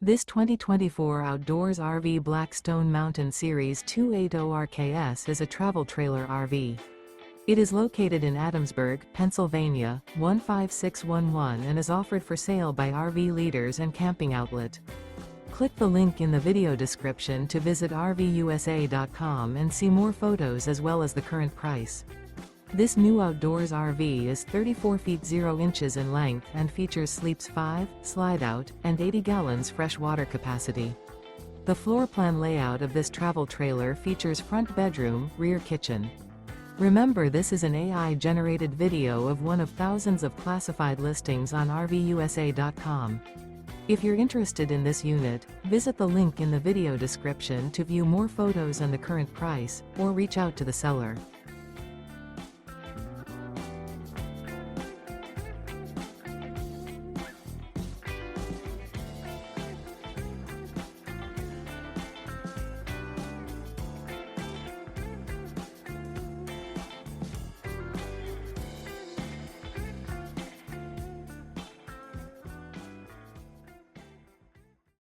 This 2024 Outdoors RV Blackstone Mountain Series 280 RKS is a travel trailer RV. It is located in Adamsburg, Pennsylvania, 15611 and is offered for sale by RV Leaders and Camping Outlet. Click the link in the video description to visit RVUSA.com and see more photos as well as the current price. This new outdoors RV is 34 feet 0 inches in length and features sleeps 5, Slideout, and 80 gallons fresh water capacity. The floor plan layout of this travel trailer features front bedroom, rear kitchen. Remember, this is an AI-generated video of one of thousands of classified listings on RVUSA.com. If you're interested in this unit, visit the link in the video description to view more photos and the current price, or reach out to the seller.